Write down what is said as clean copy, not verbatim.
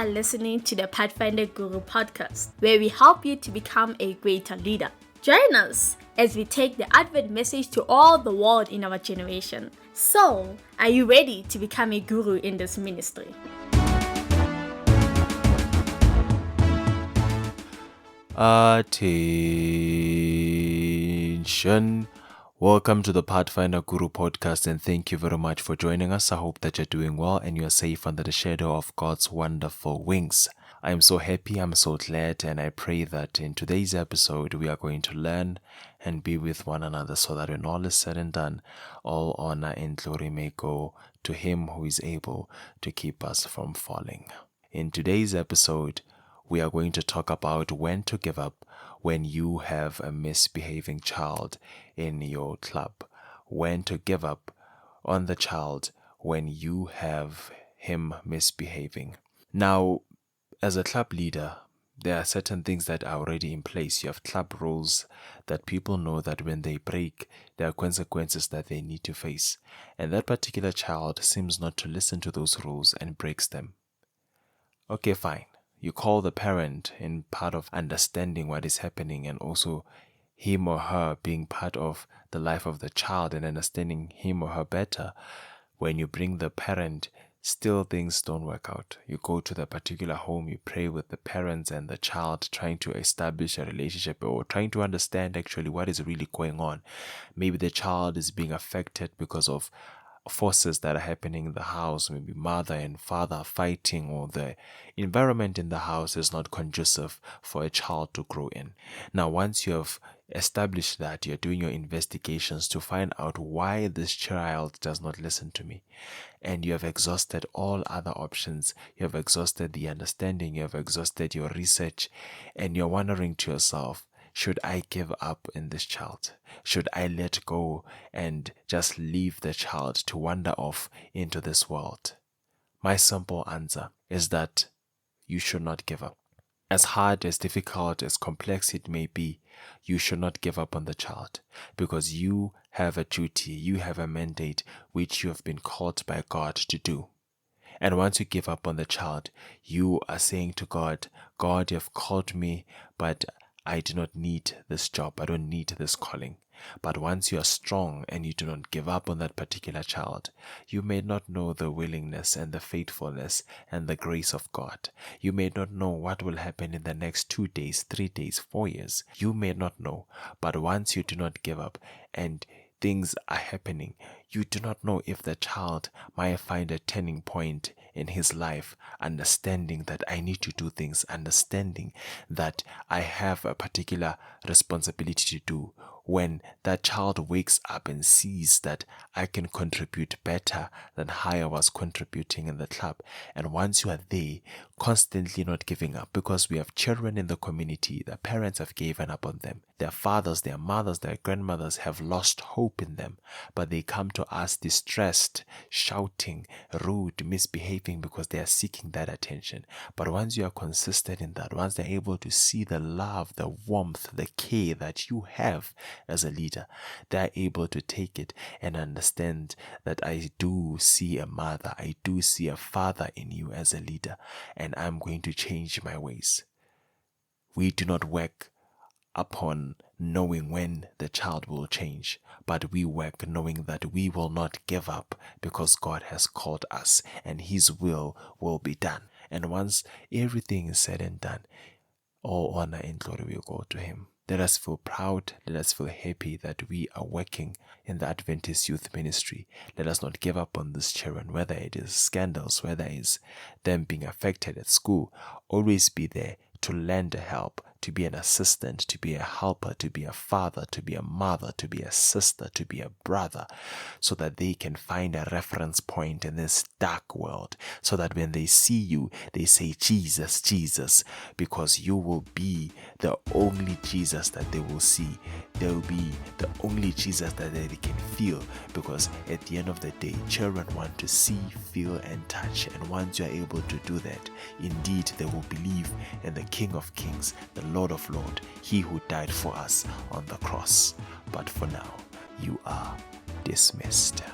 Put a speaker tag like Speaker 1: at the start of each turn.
Speaker 1: are listening to the Pathfinder Guru Podcast, where we help you to become a greater leader. Join us as we take the Advent message to all the world in our generation. So, are you ready to become a guru in this ministry?
Speaker 2: Attention. Welcome to the Pathfinder Guru Podcast, and thank you very much for joining us. I hope that you're doing well and you're safe under the shadow of God's wonderful wings. I am so happy, I'm so glad, and I pray that in today's episode we are going to learn and be with one another so that when all is said and done, all honor and glory may go to Him who is able to keep us from falling. In today's episode, we are going to talk about when to give up when you have a misbehaving child in your club. When to give up on the child when you have him misbehaving. Now, as a club leader, there are certain things that are already in place. You have club rules that people know that when they break, there are consequences that they need to face. And that particular child seems not to listen to those rules and breaks them. Okay, fine. You call the parent in part of understanding what is happening and also him or her being part of the life of the child and understanding him or her better. When you bring the parent, still things don't work out. You go to the particular home, you pray with the parents and the child, trying to establish a relationship or trying to understand actually what is really going on. Maybe the child is being affected because of forces that are happening in the house. Maybe mother and father are fighting, or the environment in the house is not conducive for a child to grow in. Now, once you have established that, you're doing your investigations to find out why this child does not listen to me, and you have exhausted all other options. You have exhausted the understanding, you have exhausted your research, and you're wondering to yourself, should I give up in this child? Should I let go and just leave the child to wander off into this world? My simple answer is that you should not give up. As hard, as difficult, as complex it may be, you should not give up on the child, because you have a duty, you have a mandate which you have been called by God to do. And once you give up on the child, you are saying to God, God, you have called me, but I do not need this job. I don't need this calling. But once you are strong and you do not give up on that particular child, you may not know the willingness and the faithfulness and the grace of God. You may not know what will happen in the next 2 days, 3 days, 4 years. You may not know. But once you do not give up and things are happening, you do not know if the child might find a turning point in his life, understanding that I need to do things, understanding that I have a particular responsibility to do. When that child wakes up and sees that I can contribute better than how I was contributing in the club. And once you are there, constantly not giving up, because we have children in the community, the parents have given up on them. Their fathers, their mothers, their grandmothers have lost hope in them, but they come to us distressed, shouting, rude, misbehaving because they are seeking that attention. But once you are consistent in that, once they're able to see the love, the warmth, the care that you have as a leader, they're able to take it and understand that I do see a mother, I do see a father in you as a leader, and I'm going to change my ways. We do not work upon knowing when the child will change, but we work knowing that we will not give up, because God has called us and His will be done. And once everything is said and done, all honor and glory will go to Him. Let us feel proud, let us feel happy that we are working in the Adventist youth ministry. Let us not give up on these children, whether it is scandals, whether it is them being affected at school. Always be there to lend a help, to be an assistant, to be a helper, to be a father, to be a mother, to be a sister, to be a brother, so that they can find a reference point in this dark world, so that when they see you, they say, Jesus, Jesus, because you will be the only Jesus that they will see. They will be the only Jesus that they can feel, because at the end of the day, children want to see, feel, and touch. And once you are able to do that, indeed they will believe in the King of Kings, the Lord of Lords, He who died for us on the cross. But for now, you are dismissed.